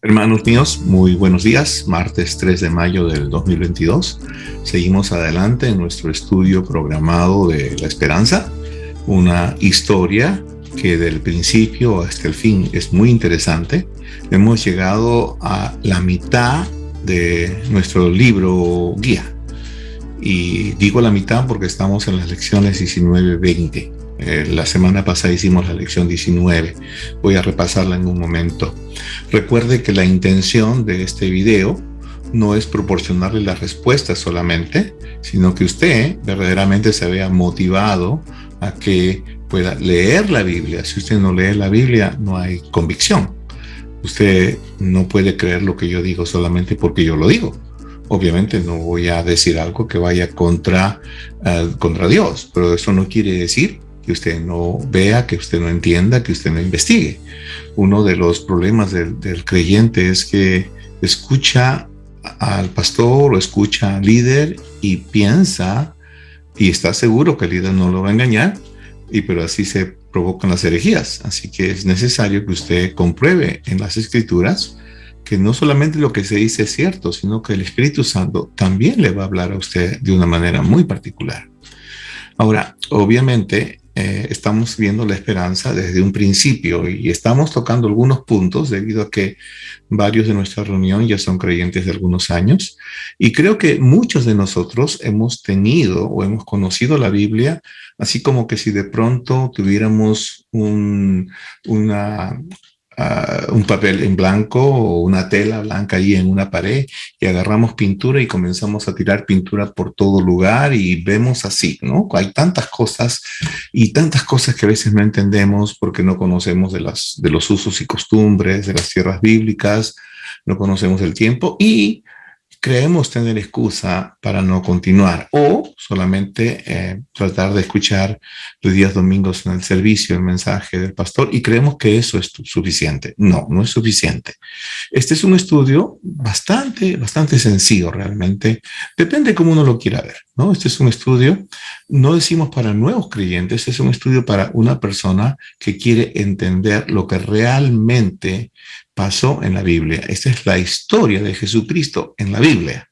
Hermanos míos, muy buenos días. Martes 3 de mayo del 2022. Seguimos adelante en nuestro estudio programado de la esperanza, una historia que del principio hasta el fin es muy interesante. Hemos llegado a la mitad de nuestro libro guía. Y digo la mitad porque estamos en las lecciones 19-20. La semana pasada hicimos la lección 19. Voy a repasarla en un momento. Recuerde que la intención de este video no es proporcionarle las respuestas solamente, sino que usted verdaderamente se vea motivado a que pueda leer la Biblia. Si usted no lee la Biblia, no hay convicción. Usted no puede creer lo que yo digo solamente porque yo lo digo. Obviamente no voy a decir algo que vaya contra Dios, pero eso no quiere decir que usted no vea, que usted no entienda, que usted no investigue. Uno de los problemas del creyente es que escucha al pastor o escucha al líder y piensa y está seguro que el líder no lo va a engañar, pero así se provocan las herejías. Así que es necesario que usted compruebe en las Escrituras que no solamente lo que se dice es cierto, sino que el Espíritu Santo también le va a hablar a usted de una manera muy particular. Ahora, obviamente, estamos viendo la esperanza desde un principio y estamos tocando algunos puntos debido a que varios de nuestra reunión ya son creyentes de algunos años y creo que muchos de nosotros hemos tenido o hemos conocido la Biblia así como que si de pronto tuviéramos un papel en blanco o una tela blanca ahí en una pared y agarramos pintura y comenzamos a tirar pintura por todo lugar y vemos así, ¿no? Hay tantas cosas y tantas cosas que a veces no entendemos porque no conocemos de los usos y costumbres de las tierras bíblicas, no conocemos el tiempo y creemos tener excusa para no continuar o solamente tratar de escuchar los días domingos en el servicio el mensaje del pastor y creemos que eso es suficiente. No, no es suficiente. Este es un estudio bastante sencillo realmente. Depende cómo uno lo quiera ver, ¿no? Este es un estudio, no decimos para nuevos creyentes, es un estudio para una persona que quiere entender lo que realmente pasó en la Biblia. Esta es la historia de Jesucristo en la Biblia.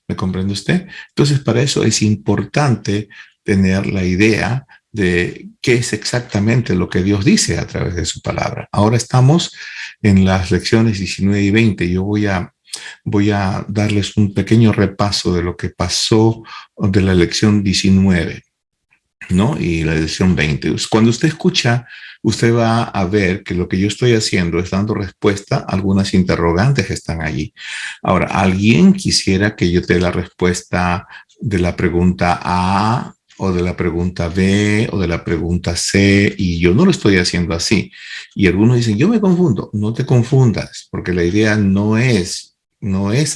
¿Me comprende usted? Entonces, para eso es importante tener la idea de qué es exactamente lo que Dios dice a través de su palabra. Ahora estamos en las lecciones 19 y 20. Yo voy a darles un pequeño repaso de lo que pasó de la lección 19, ¿no? Y la lección 20. Cuando usted escucha, usted va a ver que lo que yo estoy haciendo es dando respuesta a algunas interrogantes que están allí. Ahora, ¿alguien quisiera que yo te dé la respuesta de la pregunta A o de la pregunta B o de la pregunta C? Y yo no lo estoy haciendo así. Y algunos dicen, yo me confundo. No te confundas, porque la idea no es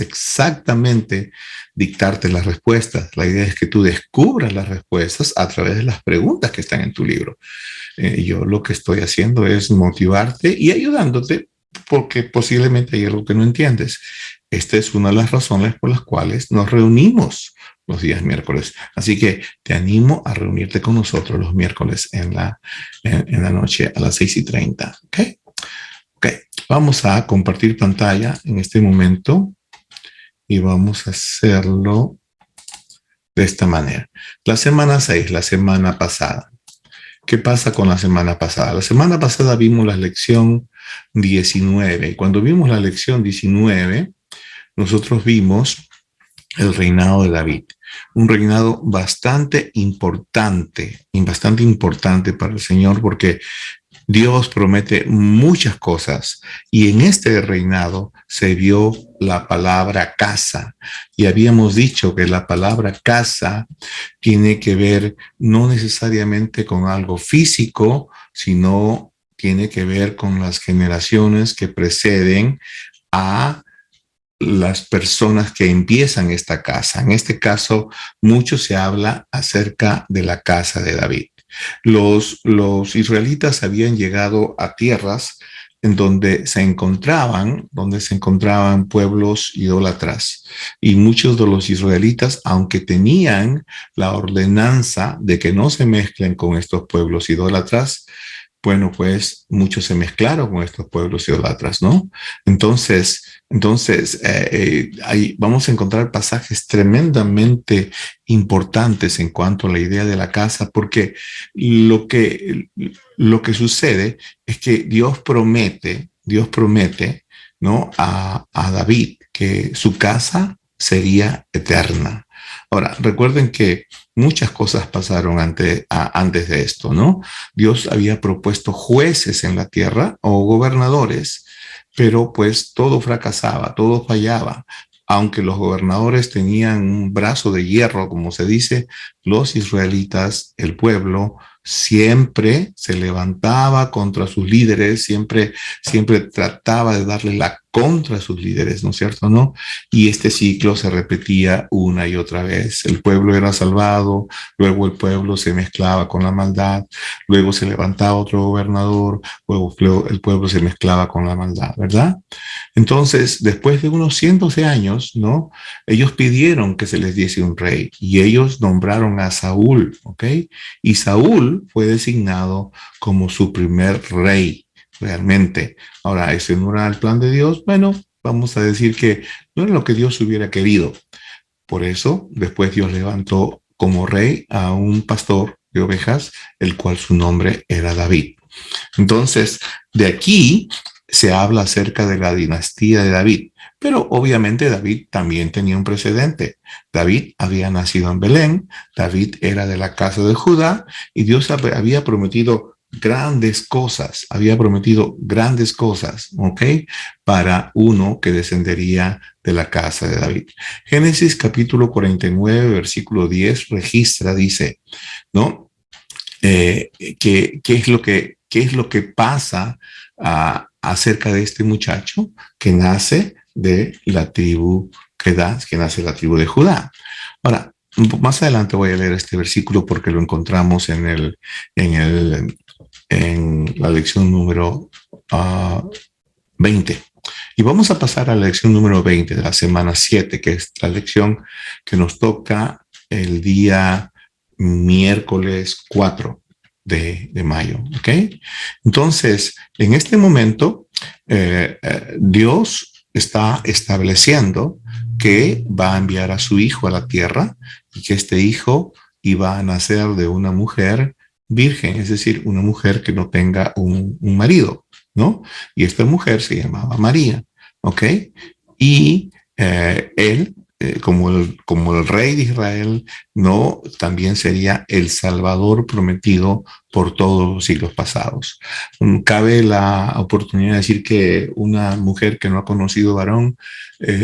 exactamente dictarte las respuestas. La idea es que tú descubras las respuestas a través de las preguntas que están en tu libro. Yo lo que estoy haciendo es motivarte y ayudándote porque posiblemente hay algo que no entiendes. Esta es una de las razones por las cuales nos reunimos los días miércoles. Así que te animo a reunirte con nosotros los miércoles en la noche a las 6:30. ¿Ok? Vamos a compartir pantalla en este momento y vamos a hacerlo de esta manera. La semana 6, la semana pasada. ¿Qué pasa con la semana pasada? La semana pasada vimos la lección 19 y cuando vimos la lección 19, nosotros vimos el reinado de David, un reinado bastante importante para el Señor porque Dios promete muchas cosas y en este reinado se vio la palabra casa y habíamos dicho que la palabra casa tiene que ver no necesariamente con algo físico, sino tiene que ver con las generaciones que preceden a las personas que empiezan esta casa. En este caso, mucho se habla acerca de la casa de David. Los israelitas habían llegado a tierras en donde se encontraban pueblos idólatras. Y muchos de los israelitas, aunque tenían la ordenanza de que no se mezclen con estos pueblos idólatras, bueno, pues muchos se mezclaron con estos pueblos idólatras, ¿no? Ahí vamos a encontrar pasajes tremendamente importantes en cuanto a la idea de la casa, porque lo que, lo que sucede es que Dios promete, ¿no? A David que su casa sería eterna. Ahora, recuerden que muchas cosas pasaron antes de esto, ¿no? Dios había propuesto jueces en la tierra o gobernadores, pero pues todo fracasaba, todo fallaba. Aunque los gobernadores tenían un brazo de hierro, como se dice, los israelitas, el pueblo, siempre se levantaba contra sus líderes, siempre trataba de darle la contra a sus líderes, ¿no es cierto? ¿No? Y este ciclo se repetía una y otra vez. El pueblo era salvado, luego el pueblo se mezclaba con la maldad, luego se levantaba otro gobernador, luego el pueblo se mezclaba con la maldad, ¿verdad? Entonces, después de unos cientos de años, ¿no? Ellos pidieron que se les diese un rey y ellos nombraron a Saúl, ¿ok? Y Saúl fue designado como su primer rey, realmente. Ahora, ese no era el plan de Dios. Bueno, vamos a decir que no era lo que Dios hubiera querido. Por eso, después Dios levantó como rey a un pastor de ovejas, el cual su nombre era David. Entonces, de aquí se habla acerca de la dinastía de David, pero obviamente David también tenía un precedente. David había nacido en Belén, David era de la casa de Judá y Dios había prometido grandes cosas, ¿ok? Para uno que descendería de la casa de David. Génesis capítulo 49, versículo 10 registra, dice, ¿no? ¿Qué es lo que pasa acerca de este muchacho que nace de la tribu que nace de la tribu de Judá? Ahora, más adelante voy a leer este versículo porque lo encontramos en, el, en la lección número 20. Y vamos a pasar a la lección número 20 de la semana 7, que es la lección que nos toca el día miércoles 4 de mayo, ¿ok? Entonces, en este momento, Dios está estableciendo que va a enviar a su hijo a la tierra y que este hijo iba a nacer de una mujer virgen, es decir, una mujer que no tenga un marido, ¿no? Y esta mujer se llamaba María, ¿ok? Y él como el rey de Israel, no también sería el Salvador prometido por todos los siglos pasados. Cabe la oportunidad de decir que una mujer que no ha conocido varón,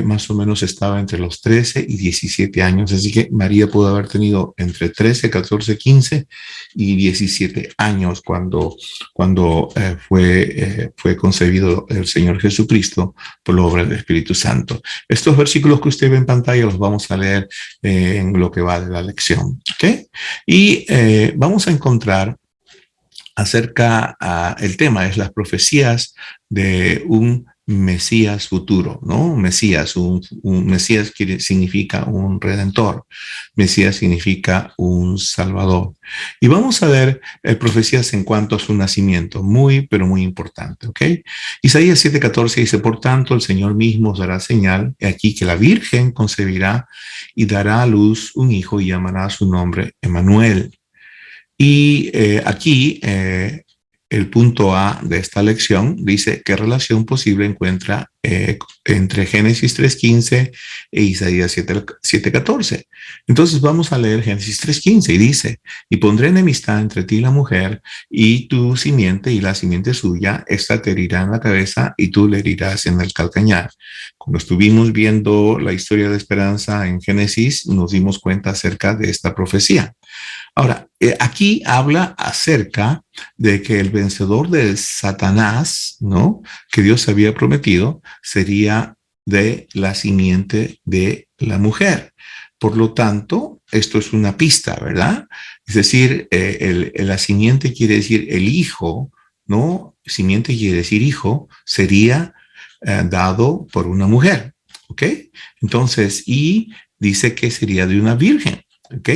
más o menos estaba entre los 13 y 17 años, así que María pudo haber tenido entre 13, 14, 15 y 17 años cuando fue concebido el Señor Jesucristo por la obra del Espíritu Santo. Estos versículos que usted ve en pantalla los vamos a leer en lo que va de la lección, ¿ok? Y vamos a encontrar el tema es las profecías de un Mesías futuro, ¿no? Un Mesías significa un redentor, Mesías significa un salvador. Y vamos a ver profecías en cuanto a su nacimiento, muy, pero muy importante, ¿ok? Isaías 7:14 dice, por tanto, el Señor mismo os dará señal, he aquí que la Virgen concebirá y dará a luz un hijo y llamará su nombre Emmanuel. Y aquí el punto A de esta lección dice qué relación posible encuentra entre Génesis 3:15 e Isaías 7:14. Entonces vamos a leer Génesis 3:15 y dice, y pondré enemistad entre ti y la mujer y tu simiente y la simiente suya, esta te herirá en la cabeza y tú le herirás en el calcañar. Cuando estuvimos viendo la historia de esperanza en Génesis, nos dimos cuenta acerca de esta profecía. Ahora, aquí habla acerca de que el vencedor de Satanás, ¿no? Que Dios había prometido, sería de la simiente de la mujer. Por lo tanto, esto es una pista, ¿verdad? Es decir, la simiente quiere decir el hijo, ¿no? Simiente quiere decir hijo, sería dado por una mujer, ¿ok? Entonces, y dice que sería de una virgen. ¿Ok?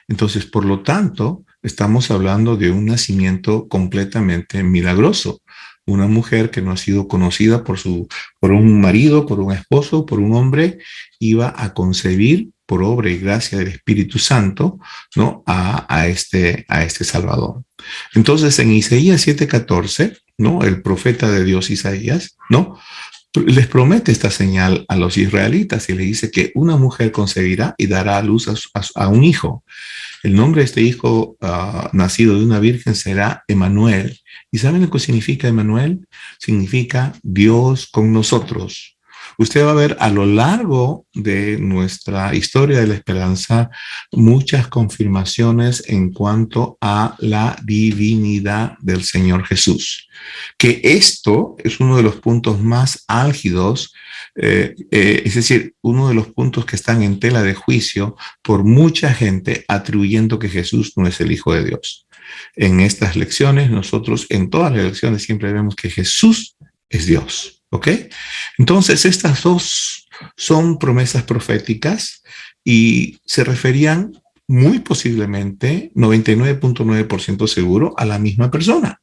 Entonces, por lo tanto, estamos hablando de un nacimiento completamente milagroso. Una mujer que no ha sido conocida por un marido, por un esposo, por un hombre, iba a concebir por obra y gracia del Espíritu Santo, ¿no? A este Salvador. Entonces, en Isaías 7:14, ¿no? El profeta de Dios Isaías, ¿no? Les promete esta señal a los israelitas y le dice que una mujer concebirá y dará a luz a un hijo. El nombre de este hijo nacido de una virgen será Emanuel. ¿Y saben lo que significa Emanuel? Significa Dios con nosotros. Usted va a ver a lo largo de nuestra historia de la esperanza muchas confirmaciones en cuanto a la divinidad del Señor Jesús. Que esto es uno de los puntos más álgidos, es decir, uno de los puntos que están en tela de juicio por mucha gente atribuyendo que Jesús no es el Hijo de Dios. En estas lecciones, nosotros en todas las lecciones siempre vemos que Jesús es Dios. ¿Ok? Entonces, estas dos son promesas proféticas y se referían muy posiblemente, 99.9% seguro, a la misma persona.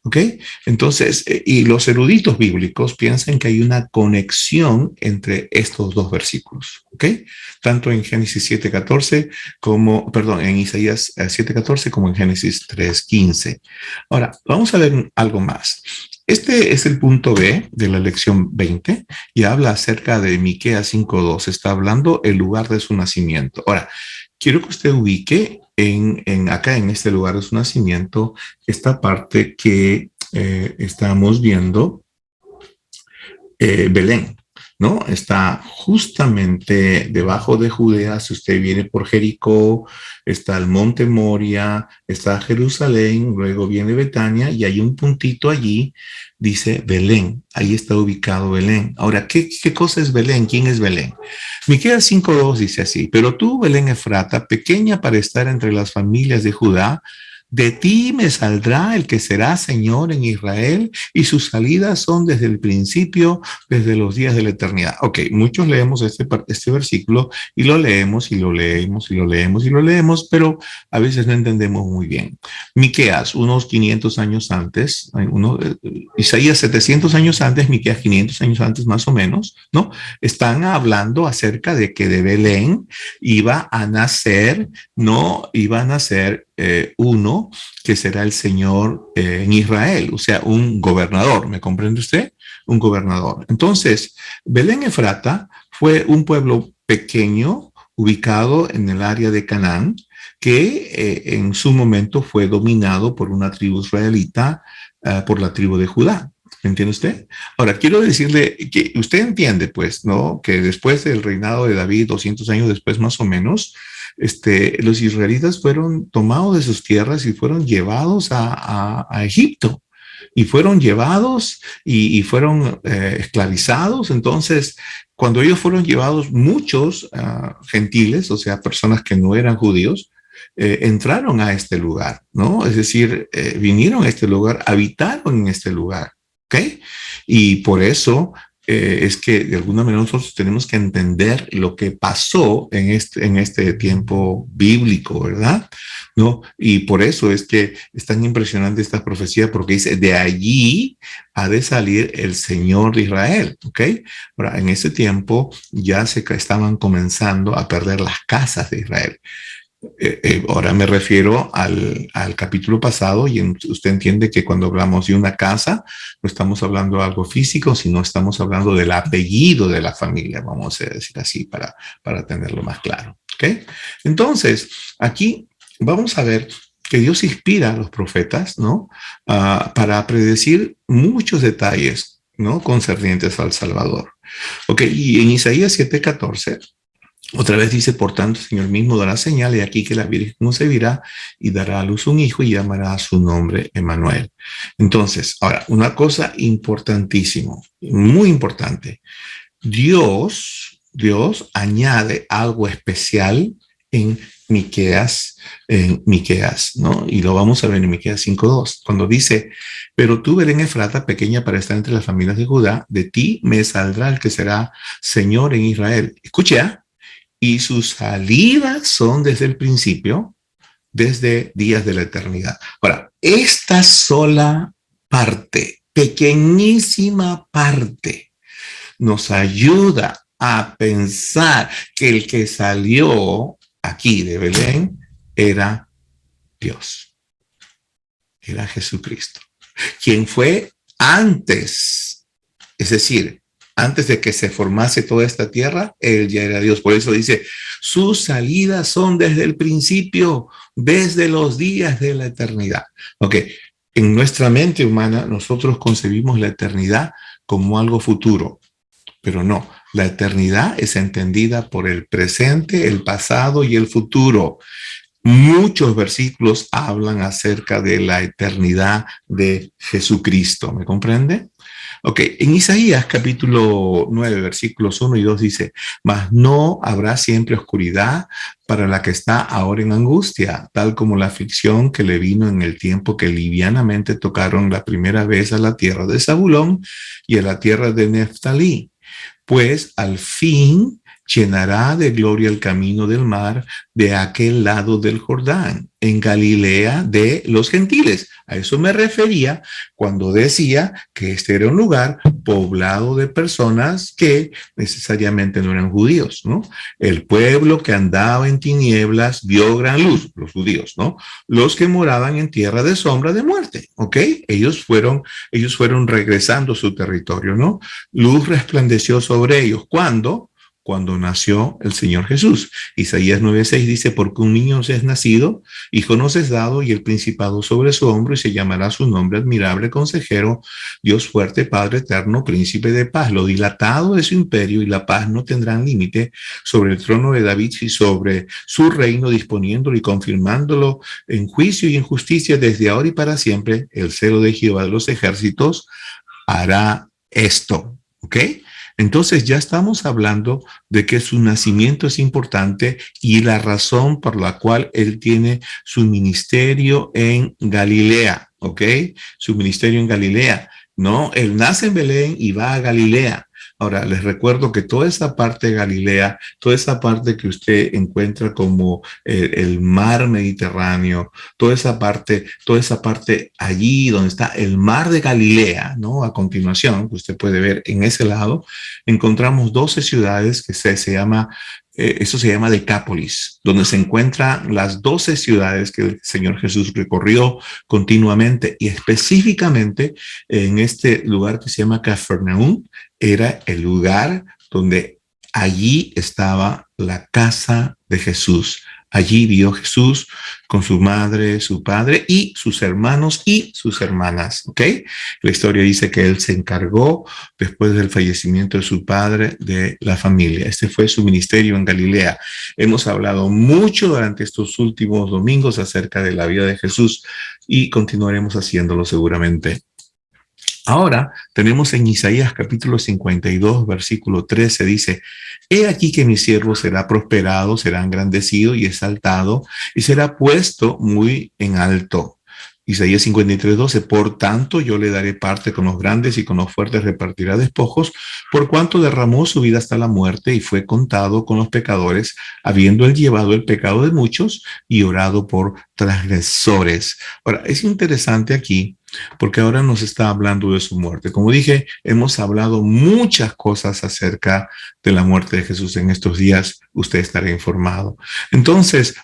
¿Ok? Entonces, y los eruditos bíblicos piensan que hay una conexión entre estos dos versículos. ¿Ok? Tanto en Génesis 7:14 como, perdón, en Isaías 7:14 como en Génesis 3:15. Ahora, vamos a ver algo más. Este es el punto B de la lección 20 y habla acerca de Miqueas 5:2. Está hablando el lugar de su nacimiento. Ahora, quiero que usted ubique acá en este lugar de su nacimiento esta parte que estamos viendo, Belén, ¿no? Está justamente debajo de Judea. Si usted viene por Jericó, está el monte Moria, está Jerusalén, luego viene Betania y hay un puntito allí, dice Belén. Ahí está ubicado Belén. Ahora, ¿qué cosa es Belén? ¿Quién es Belén? Miqueas 5:2 dice así: pero tú, Belén Efrata, pequeña para estar entre las familias de Judá, de ti me saldrá el que será Señor en Israel, y sus salidas son desde el principio, desde los días de la eternidad. Ok, muchos leemos este versículo y lo leemos y lo leemos y lo leemos y lo leemos, pero a veces no entendemos muy bien. Miqueas, unos 500 años antes, Isaías 700 años antes, Miqueas 500 años antes más o menos, ¿no? Están hablando acerca de que de Belén iba a nacer, ¿no? Iba a nacer uno que será el Señor en Israel, o sea, un gobernador, ¿me comprende usted? Un gobernador. Entonces, Belén Efrata fue un pueblo pequeño ubicado en el área de Canaán, que en su momento fue dominado por una tribu israelita, por la tribu de Judá. ¿Me entiende usted? Ahora, quiero decirle que usted entiende, pues, ¿no? Que después del reinado de David, 200 años después más o menos, los israelitas fueron tomados de sus tierras y fueron llevados a Egipto. Y fueron llevados y fueron esclavizados. Entonces, cuando ellos fueron llevados, muchos gentiles, o sea, personas que no eran judíos, entraron a este lugar, ¿no? Es decir, vinieron a este lugar, habitaron en este lugar, ¿ok? Y por eso es que de alguna manera nosotros tenemos que entender lo que pasó en este tiempo bíblico, ¿verdad? ¿No? Y por eso es que es tan impresionante esta profecía, porque dice, de allí ha de salir el Señor de Israel, ¿ok? Ahora, en ese tiempo ya se estaban comenzando a perder las casas de Israel. Ahora me refiero al capítulo pasado y usted entiende que cuando hablamos de una casa, no estamos hablando de algo físico, sino estamos hablando del apellido de la familia, vamos a decir así, para tenerlo más claro. ¿Okay? Entonces, aquí vamos a ver que Dios inspira a los profetas, ¿no? Para predecir muchos detalles, ¿no? Concernientes al Salvador. Ok, y en Isaías 7:14 otra vez dice, por tanto, el Señor mismo dará señal, y aquí que la Virgen concebirá y dará a luz un hijo y llamará a su nombre Emanuel. Entonces, ahora, una cosa importantísima, muy importante. Dios añade algo especial en Miqueas, ¿no? Y lo vamos a ver en Miqueas 5:2, cuando dice, pero tú, Belén Efrata, pequeña para estar entre las familias de Judá, de ti me saldrá el que será Señor en Israel. Escucha, y sus salidas son desde el principio, desde días de la eternidad. Ahora, esta sola parte, pequeñísima parte, nos ayuda a pensar que el que salió aquí de Belén era Dios, era Jesucristo, quien fue antes, es decir, antes de que se formase toda esta tierra, él ya era Dios. Por eso dice, sus salidas son desde el principio, desde los días de la eternidad. Ok, en nuestra mente humana nosotros concebimos la eternidad como algo futuro, pero no, la eternidad es entendida por el presente, el pasado y el futuro. Muchos versículos hablan acerca de la eternidad de Jesucristo. ¿Me comprende? Ok, en Isaías capítulo 9, versículos 1 y 2 dice, mas no habrá siempre oscuridad para la que está ahora en angustia, tal como la aflicción que le vino en el tiempo que livianamente tocaron la primera vez a la tierra de Zabulón y a la tierra de Neftalí. Pues al fin llenará de gloria el camino del mar de aquel lado del Jordán, en Galilea de los gentiles. A eso me refería cuando decía que este era un lugar poblado de personas que necesariamente no eran judíos, ¿no? El pueblo que andaba en tinieblas vio gran luz, los judíos, ¿no? Los que moraban en tierra de sombra de muerte, ¿ok? Ellos fueron regresando a su territorio, ¿no? Luz resplandeció sobre ellos. ¿Cuándo? Cuando nació el Señor Jesús. Isaías 9:6 dice, porque un niño nos es nacido, hijo nos es dado, y el principado sobre su hombro, y se llamará su nombre admirable, consejero, Dios fuerte, Padre eterno, príncipe de paz. Lo dilatado de su imperio y la paz no tendrán límite sobre el trono de David y sobre su reino, disponiéndolo y confirmándolo en juicio y en justicia desde ahora y para siempre. El celo de Jehová de los ejércitos hará esto, ¿ok? Entonces ya estamos hablando de que su nacimiento es importante y la razón por la cual él tiene su ministerio en Galilea, ¿ok? Su ministerio en Galilea. No, él nace en Belén y va a Galilea. Ahora, les recuerdo que toda esa parte de Galilea, toda esa parte que usted encuentra como el mar Mediterráneo, toda esa parte allí donde está el mar de Galilea, ¿no? A continuación, que usted puede ver en ese lado, encontramos 12 ciudades que se llama eso se llama Decápolis, donde se encuentran las 12 ciudades que el Señor Jesús recorrió continuamente y específicamente en este lugar que se llama Cafarnaúm, era el lugar donde allí estaba la casa de Jesús. Allí vio Jesús con su madre, su padre y sus hermanos y sus hermanas, ¿ok? La historia dice que él se encargó, después del fallecimiento de su padre, de la familia. Este fue su ministerio en Galilea. Hemos hablado mucho durante estos últimos domingos acerca de la vida de Jesús y continuaremos haciéndolo seguramente. Ahora tenemos en Isaías capítulo 52, versículo 13, dice, he aquí que mi siervo será prosperado, será engrandecido y exaltado, y será puesto muy en alto. Isaías 53, 12, por tanto yo le daré parte con los grandes y con los fuertes repartirá despojos, por cuanto derramó su vida hasta la muerte y fue contado con los pecadores, habiendo él llevado el pecado de muchos y orado por transgresores. Ahora, es interesante aquí porque ahora nos está hablando de su muerte. Como dije, hemos hablado muchas cosas acerca de la muerte de Jesús en estos días. Usted estará informado. Entonces,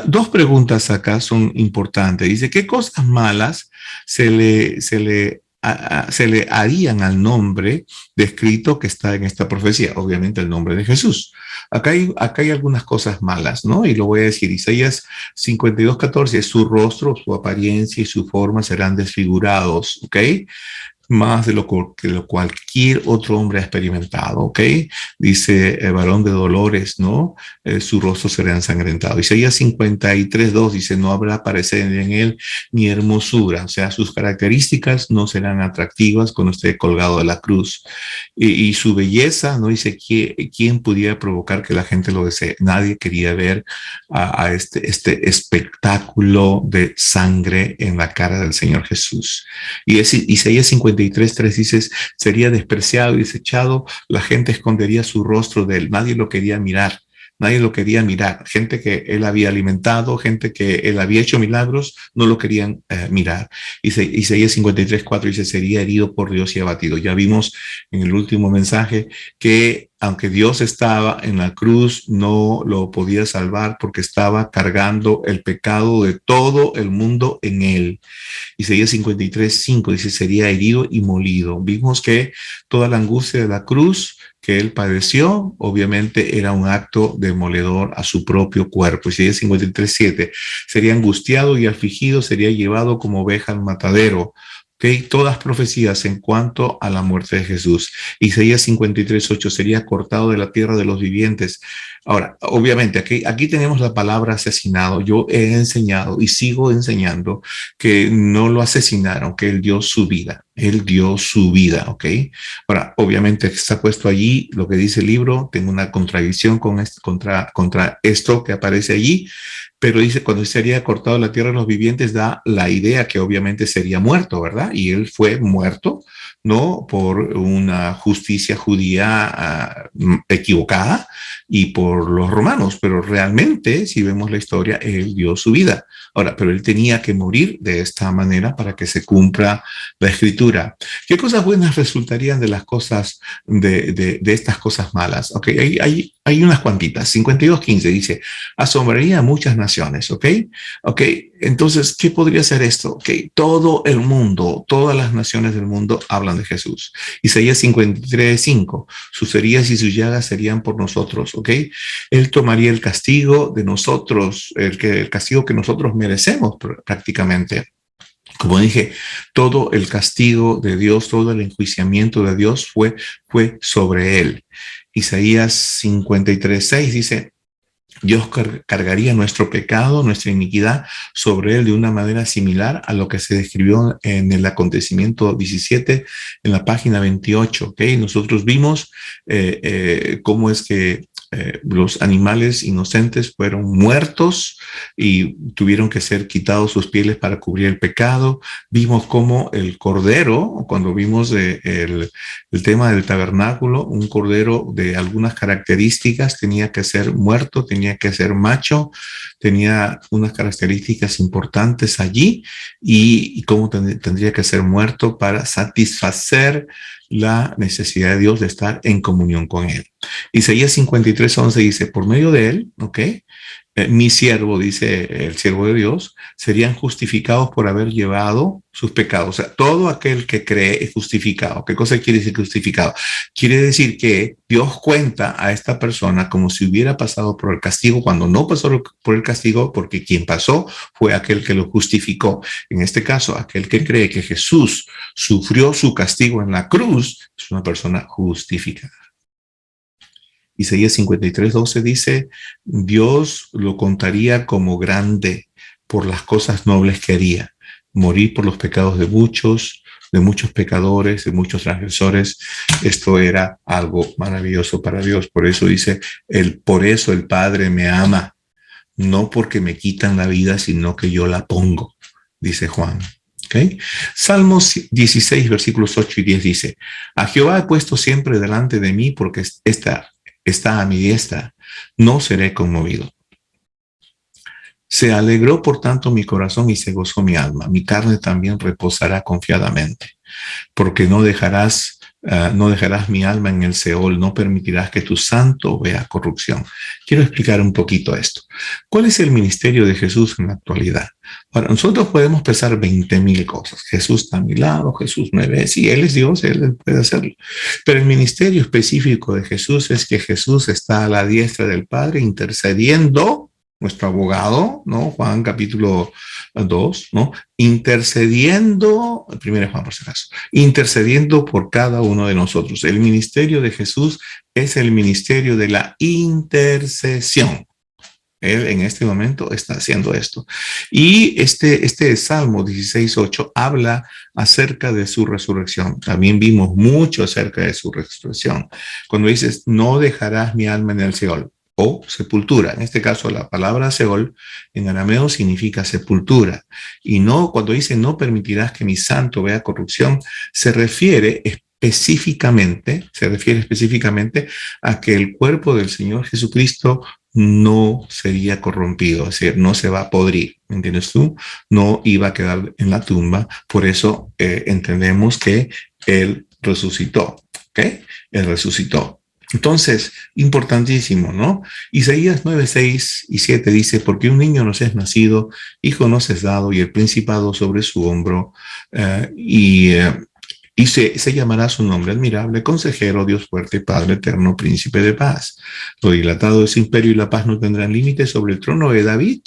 dos preguntas acá son importantes. Dice, ¿qué cosas malas se le harían al nombre descrito que está en esta profecía? Obviamente el nombre de Jesús. Acá hay algunas cosas malas, ¿no? Y lo voy a decir. Isaías 52, 14, su rostro, su apariencia y su forma serán desfigurados, ¿ok? Más de lo que cualquier otro hombre ha experimentado, ¿ok? Dice el varón de dolores, ¿no? Su rostro será ensangrentado. Isaías 53, 2 dice, no habrá parecer en él ni hermosura, o sea, sus características no serán atractivas cuando esté colgado de la cruz. Y su belleza, ¿no? Dice, ¿quién pudiera provocar que la gente lo desee? Nadie quería ver a este espectáculo de sangre en la cara del Señor Jesús. Y Isaías 53:3 dice, sería despreciado y desechado, la gente escondería su rostro de él, nadie lo quería mirar. nadie lo quería mirar. Gente que él había alimentado, gente que él había hecho milagros, no lo querían mirar. Isaías 53:4 dice, sería herido por Dios y abatido. Ya vimos en el último mensaje que aunque Dios estaba en la cruz, no lo podía salvar porque estaba cargando el pecado de todo el mundo en él. Isaías 53:5 dice, sería herido y molido. Vimos que toda la angustia de la cruz que él padeció, obviamente era un acto demoledor a su propio cuerpo. Isaías 53:7, sería angustiado y afligido, sería llevado como oveja al matadero. Okay, todas profecías en cuanto a la muerte de Jesús. Isaías 53:8, sería cortado de la tierra de los vivientes. Ahora, obviamente, aquí tenemos la palabra asesinado. Yo he enseñado y sigo enseñando que no lo asesinaron, que él dio su vida. Él dio su vida, ¿ok? Ahora, obviamente está puesto allí lo que dice el libro. Tengo una contradicción contra esto que aparece allí, pero dice, cuando sería cortado de la tierra de los vivientes, da la idea que obviamente sería muerto, ¿verdad? Y él fue muerto, ¿no? Por una justicia judía equivocada y por los romanos, pero realmente, si vemos la historia, él dio su vida. Ahora, pero él tenía que morir de esta manera para que se cumpla la escritura. ¿Qué cosas buenas resultarían de las cosas, de estas cosas malas? Ok, hay unas cuantitas. 52:15 dice, asombraría a muchas naciones, ¿ok? Ok, entonces, ¿qué podría ser esto? Ok, todo el mundo, todas las naciones del mundo hablan de Jesús. Isaías 53:5, sus heridas y sus llagas serían por nosotros, ¿ok? Él tomaría el castigo de nosotros, el castigo que nosotros merecemos prácticamente. Como dije, todo el castigo de Dios, todo el enjuiciamiento de Dios fue sobre él. Isaías 53:6 dice, Dios cargaría nuestro pecado, nuestra iniquidad sobre él de una manera similar a lo que se describió en el acontecimiento 17 en la página 28. ¿Okay? Nosotros vimos cómo es que los animales inocentes fueron muertos y tuvieron que ser quitados sus pieles para cubrir el pecado. Vimos cómo el cordero, cuando vimos el tema del tabernáculo, un cordero de algunas características tenía que ser muerto, tenía que ser macho, tenía unas características importantes allí y cómo tendría que ser muerto para satisfacer la necesidad de Dios de estar en comunión con él. Isaías 53:11 dice, por medio de él, ¿ok? Mi siervo, dice el siervo de Dios, serían justificados por haber llevado sus pecados. O sea, todo aquel que cree es justificado. ¿Qué cosa quiere decir justificado? Quiere decir que Dios cuenta a esta persona como si hubiera pasado por el castigo cuando no pasó por el castigo, porque quien pasó fue aquel que lo justificó. En este caso, aquel que cree que Jesús sufrió su castigo en la cruz es una persona justificada. Isaías 53:12 dice, Dios lo contaría como grande por las cosas nobles que haría, morir por los pecados de muchos pecadores, de muchos transgresores. Esto era algo maravilloso para Dios. Por eso dice, por eso el Padre me ama, no porque me quitan la vida, sino que yo la pongo, dice Juan. ¿Okay? Salmos 16, versículos 8 y 10 dice, a Jehová he puesto siempre delante de mí porque está a mi diestra, no seré conmovido. Se alegró por tanto mi corazón y se gozó mi alma. Mi carne también reposará confiadamente, porque no dejarás mi alma en el Seol, no permitirás que tu santo vea corrupción. Quiero explicar un poquito esto. ¿Cuál es el ministerio de Jesús en la actualidad? Ahora, nosotros podemos pensar 20,000 cosas. Jesús está a mi lado, Jesús me ve. Sí, Él es Dios, Él puede hacerlo. Pero el ministerio específico de Jesús es que Jesús está a la diestra del Padre intercediendo, nuestro abogado, ¿no? Juan capítulo 2, ¿no? Intercediendo, primero Juan por si acaso, intercediendo por cada uno de nosotros. El ministerio de Jesús es el ministerio de la intercesión. Él en este momento está haciendo esto. Y este Salmo 16:8 habla acerca de su resurrección. También vimos mucho acerca de su resurrección. Cuando dices, no dejarás mi alma en el Seol, o sepultura. En este caso, la palabra Seol en arameo significa sepultura. Y no, cuando dice no permitirás que mi santo vea corrupción, se refiere se refiere específicamente a que el cuerpo del Señor Jesucristo no sería corrompido, es decir, no se va a podrir, ¿me entiendes tú? No iba a quedar en la tumba, por eso entendemos que Él resucitó, ¿ok? Él resucitó. Entonces, importantísimo, ¿no? Isaías 9, 6 y 7 dice, porque un niño nos es nacido, hijo nos es dado, y el principado sobre su hombro, y se llamará su nombre admirable, consejero, Dios fuerte, Padre eterno, príncipe de paz. Lo dilatado de su imperio y la paz no tendrán límite sobre el trono de David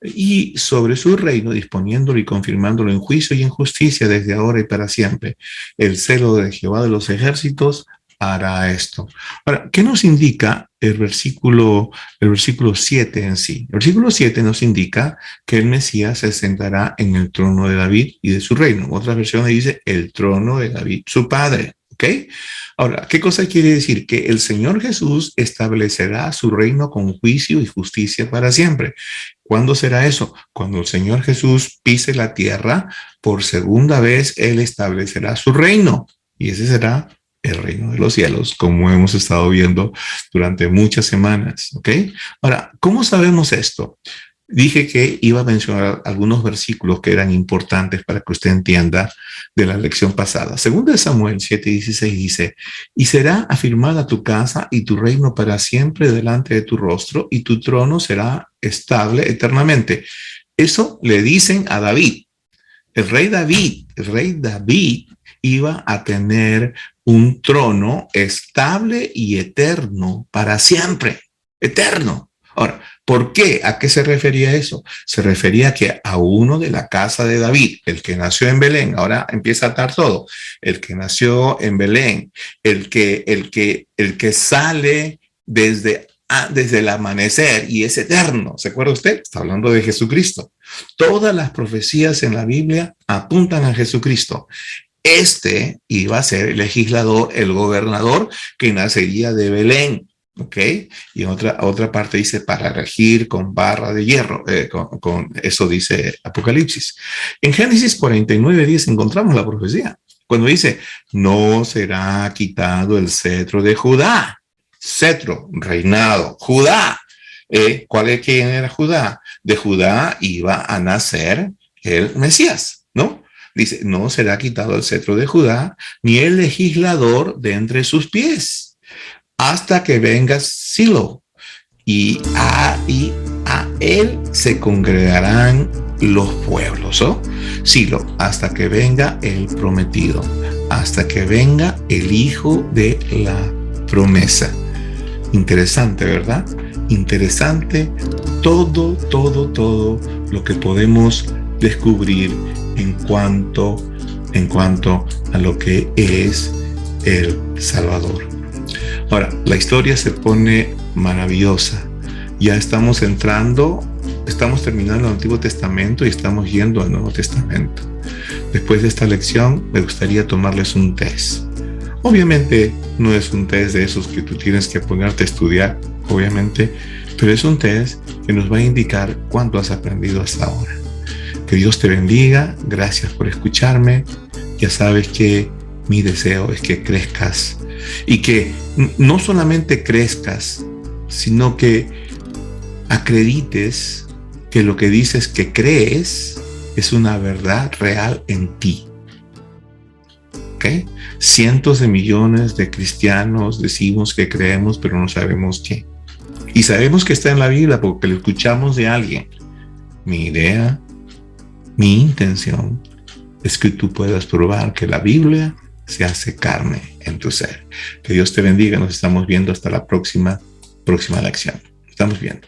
y sobre su reino, disponiéndolo y confirmándolo en juicio y en justicia desde ahora y para siempre. El celo de Jehová de los ejércitos hará esto. Ahora, ¿qué nos indica el versículo 7 en sí? El versículo 7 nos indica que el Mesías se sentará en el trono de David y de su reino. Otra versión dice el trono de David, su padre. ¿Ok? Ahora, ¿qué cosa quiere decir? Que el Señor Jesús establecerá su reino con juicio y justicia para siempre. ¿Cuándo será eso? Cuando el Señor Jesús pise la tierra, por segunda vez Él establecerá su reino. Y ese será el reino de los cielos, como hemos estado viendo durante muchas semanas, ¿ok? Ahora, ¿cómo sabemos esto? Dije que iba a mencionar algunos versículos que eran importantes para que usted entienda de la lección pasada. Segundo de Samuel 7:16 dice, y será afirmada tu casa y tu reino para siempre delante de tu rostro, y tu trono será estable eternamente. Eso le dicen a David. El rey David iba a tener un trono estable y eterno para siempre, eterno. Ahora, ¿por qué? ¿A qué se refería eso? Se refería a que a uno de la casa de David, el que nació en Belén, ahora empieza a atar todo, el que nació en Belén, el que sale desde el amanecer y es eterno. ¿Se acuerda usted? Está hablando de Jesucristo. Todas las profecías en la Biblia apuntan a Jesucristo. Este iba a ser el legislador, el gobernador que nacería de Belén, ¿ok? Y en otra parte dice para regir con barra de hierro, eso dice Apocalipsis. En Génesis 49:10 encontramos la profecía, cuando dice, no será quitado el cetro de Judá. Cetro, reinado, Judá. ¿Quién era Judá? De Judá iba a nacer el Mesías, ¿no? Dice, no será quitado el cetro de Judá, ni el legislador de entre sus pies, hasta que venga Silo, y a él se congregarán los pueblos, ¿oh? Silo, hasta que venga el prometido, hasta que venga el hijo de la promesa. Interesante, ¿verdad? Interesante todo lo que podemos descubrir en cuanto a lo que es el Salvador. Ahora, la historia se pone maravillosa. Ya estamos terminando el Antiguo Testamento y estamos yendo al Nuevo Testamento. Después de esta lección, me gustaría tomarles un test. Obviamente no es un test de esos que tú tienes que ponerte a estudiar, obviamente, pero es un test que nos va a indicar cuánto has aprendido hasta ahora. Que Dios te bendiga, gracias por escucharme. Ya sabes que mi deseo es que crezcas y que no solamente crezcas, sino que acredites que lo que dices que crees es una verdad real en ti. ¿Okay? Cientos de millones de cristianos decimos que creemos, pero no sabemos qué. Y sabemos que está en la Biblia porque lo escuchamos de alguien. Mi idea, mi intención es que tú puedas probar que la Biblia se hace carne en tu ser. Que Dios te bendiga. Nos estamos viendo hasta la próxima lección. Estamos viendo.